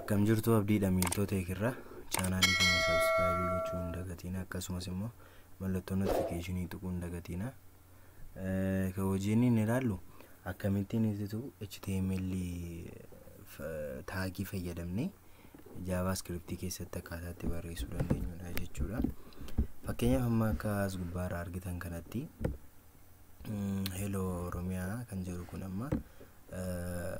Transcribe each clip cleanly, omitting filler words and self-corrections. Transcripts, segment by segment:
Akkam jirtu abdiidha miiltota eekirraa chaanaalii keenya subscribe gochuun hin dagatiin akkasumas immoo mallattoo notificationii tuquun hin dagatiin. Ka hojiin inni ilaallu akkamittiin ibsitu HTML taagii fayyadamnee JavaScript keessatti akkaataatti barreessuu dandeenyudha jechuudha. Fakkeenyaaf amma akka as gubbaarraa argitan kanatti hello Oromiyaa kan jedhu kun amma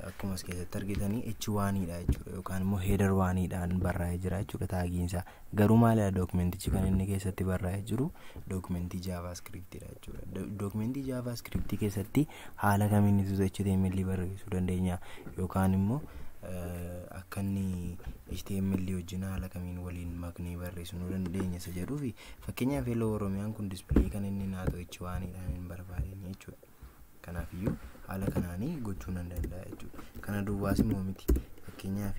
akkuma as keessatti argitanii H1 dha jechuudha yookaan immoo header 1 dhaan barraa'ee jira jechuudha taagiinsa. Garuu maalidha dokumentichi kan inni keessatti barraa'ee jiru dokumentii JavaScript dha jechuudha. Dokumentii JavaScript keessatti haala kamiin ibsitu HTML barreessuu dandeenya yookaan immoo akka inni HTML wajjin haala kamiin waliin maknee barreessuu dandeenya isa jedhuufi fakkeenyaaf hello Oromiyaan kun display kan inni naatoo H1 dhaan hin barbaadne jechuudha. Kanaaf iyyuu haala kanaanii gochuu nan danda'a jechuudha. Kana duwwaas immoo miti fakkeenyaaf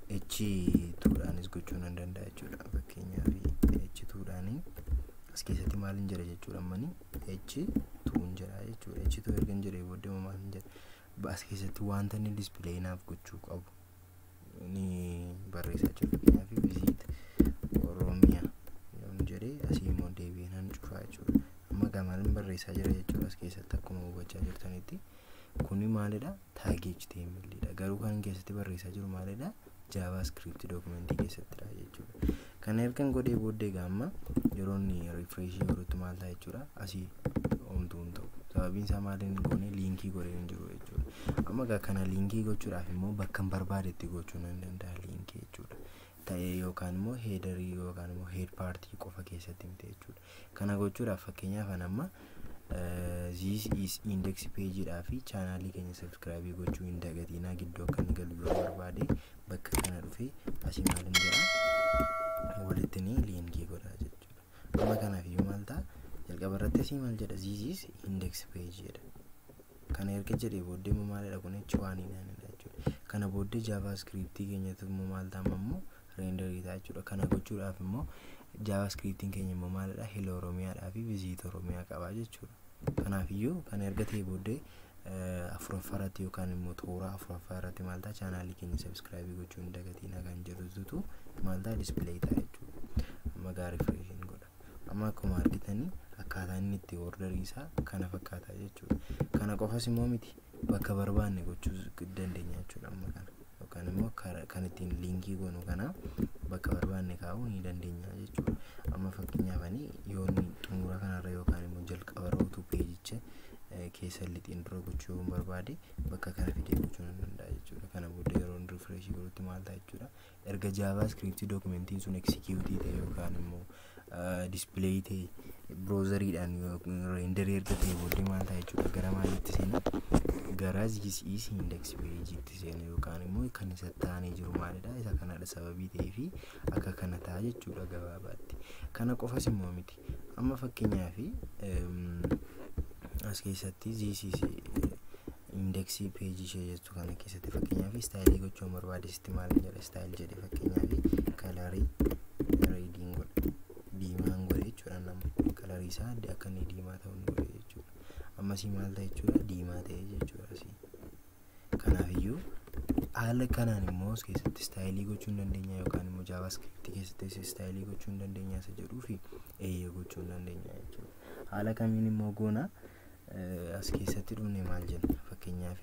H2 dhaanis gochuu nan danda'a jechuudha. Fakkeenyaaf H2 dhaanii as keessatti maal hin jedha jechuudha ammani H2 hin jedha jechuudha. H2 erga hin jedhee booddee maal hin jedha as keessatti wanta inni display naaf gochuu qabu ni barreessa jechuudha. Fakkeenyaaf visit Oromiyaa yoo jedhee asii immoo deebi'ee nan cufaa jechuudha. Amma gamaaleen barreessaa jira jechuudha as keessatti akkuma hubachaa jirtanitti kuni maalidha taagii HTML dha. Garuu kan keessatti barreessaa jiru maalidha JavaScript dokumentii keessattidha jechuudha. Kana ergan godhee booddee gaamma yeroo inni refresh godhutti maal ta'a jechuudha asii omtuu hin ta'u. Sababiin isaa maaliin goone liinkii godhee hin jiru jechuudha. Amma gaa kana liinkii gochuudhaaf immoo bakka barbaadetti gochuu nan danda'a liinkii jechuudha. Ta'ee yookaan immoo headerii yookaan immoo head partii qofa keessatti miti jechuudha. Kana gochuudhaaf fakkeenyaaf amma this is index page dhaa fi chaanaalii keenya subscribe gochuu hin dagatinaa gidduu akka inni galu yoo barbaade bakka kana dhufee asii maal hin jedhaa walitti ni liinkii godhaa jechuudha. Amma kanaaf iyyuu maal ta'a jalqaba irratti asii maal jedha this is index page jedha. Kana erga jedhee booddee immoo maalidha kun H1 dha jechuudha. Kana booddee JavaScript keenyatu immoo maal ta'a immoo renderii ta'a jechuudha. Kana gochuudhaaf immoo JavaScript keenya immoo maalidha hello Oromiyaa dhaa fi visit Oromiyaa qaba jechuudha. Kanaaf iyyuu kana erga ta'e booddee afuraffaarratti yookaan immoo toora afuraffaarratti maal ta'a chaanaalii keenya subscribe gochuu hin dagatiin kan jedhutu maal ta'a display ta'a jechuudha. Amma gaarii refresh godha. Amma akkuma argitanii akkaataa inni itti orderii isaa kana fakkaata jechuudha. Kana qofas immoo miti bakka barbaanne gochuu dandeenya jechuudha. Amma kana yookaan immoo kan ittiin liinkii goonu kana bakka barbaanne kaa'uu ni dandeenya jechuudha. Amma fakkeenyaaf yoo xumura kanarra yookaan immoo jalqaba rootu peejicha keessa lixiin dura gochuu yoo barbaade bakka kana fidee gochuu ni danda'a jechuudha. Kana booda yeroo refresh godhutti maal ta'a jechuudha. Erga JavaScript dokumentiin sun execute ta'e yookaan immoo display ta'e browseriidhaan renderii erga ta'e booddee maal ta'a jechuudha gara maaliitti seena gara this is index page itti seena yookaan immoo kan isa taanee jiru maalidha isa kanadha sababii ta'ee fi akka kana ta'a jechuudha gabaabaatti. Kana qofas immoo miti amma fakkeenyaaf as keessatti this is index page ishee jettu kana keessatti fakkeenyaaf style gochuu barbaade sitti maal jedha style jedhe fakkeenyaaf colorii reading godha diimaan godhe jechuudha. Nama colorii isaa akka inni diimaa ta'u godhe jechuudha. Ammasii maal ta'a jechuudha diimaa ta'e jechuudha asii. Kanaaf iyyuu haala kanaan immoo as keessatti style gochuu hin dandeenya yookaan immoo JavaScript keessatti style gochuu hin dandeenya isa jedhuufi gochuu hin dandeenya jechuudha. Haala kamiin immoo goona as keessatti dhufne maal jenna fakkeenyaaf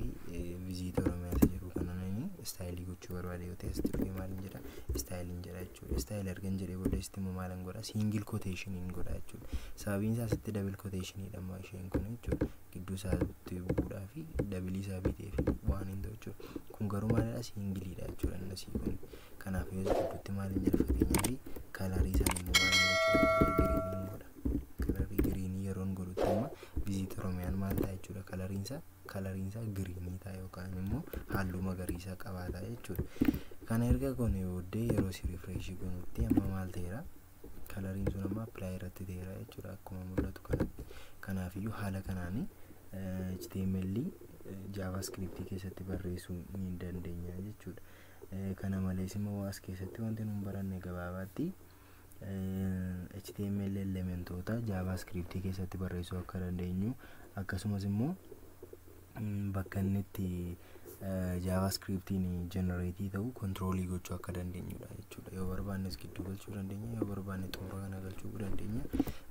visit Oromiyaa isa jedhu kanaan style gochuu barbaade yoo ta'e asitti dhufee maal jedha style hin jedha jechuudha. Style erga hin jedhee booda asitti immoo maal godha single quotation hin godha jechuudha. Sababiin isaa asitti double quotation dha amma isheen kun jechuudha. Gidduu isaatti bu'uudhaa fi double isaa bitee fi waan hin ta'u jechuudha. Kun garuu maalidha single dha jechuudha innasii kun. Kanaaf yoo gidduutti maal hin jedha fakkeenyaaf colorii isaa immoo maal gochuu green hin godha. Colorii green yeroon godhutti amma visit Oromiyaan maal ta'a jechuudha coloriin isaa green ta'a yookaan immoo halluu magariisa qabaata jechuudha. Kana erga goone booddee yeroo si refresh goonutti amma maal ta'eera coloriin sun amma apply irratti ta'eera jechuudha akkuma mul'atu kanatti. Kanaaf iyyuu haala kanaanii HTML JavaScript keessatti barreessuu ni dandeenya jechuudha. Kana malees immoo as keessatti wanti nuun baranne gabaabaatti HTML elementoota JavaScript keessatti barreessuu akka dandeenyu akkasumas immoo bakka inni itti JavaScriptiin generate ta'u controlii gochuu akka dandeenyudha jechuudha. Yoo barbaannes gidduu galchuu dandeenya, yoo barbaanne xumura kana galchuu dandeenya,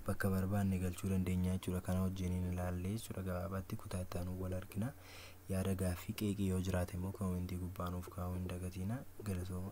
bakka barbaanne galchuu dandeenya jechuudha. Kana wajjiniin ilaallee jechuudha. Gabaabaatti kutaa itti aanu wal argina. Yaada gaaffii qeeqii yoo jiraate immoo komentii gubbaa nuuf kaa'uu hin dagatinaa. Galatooma.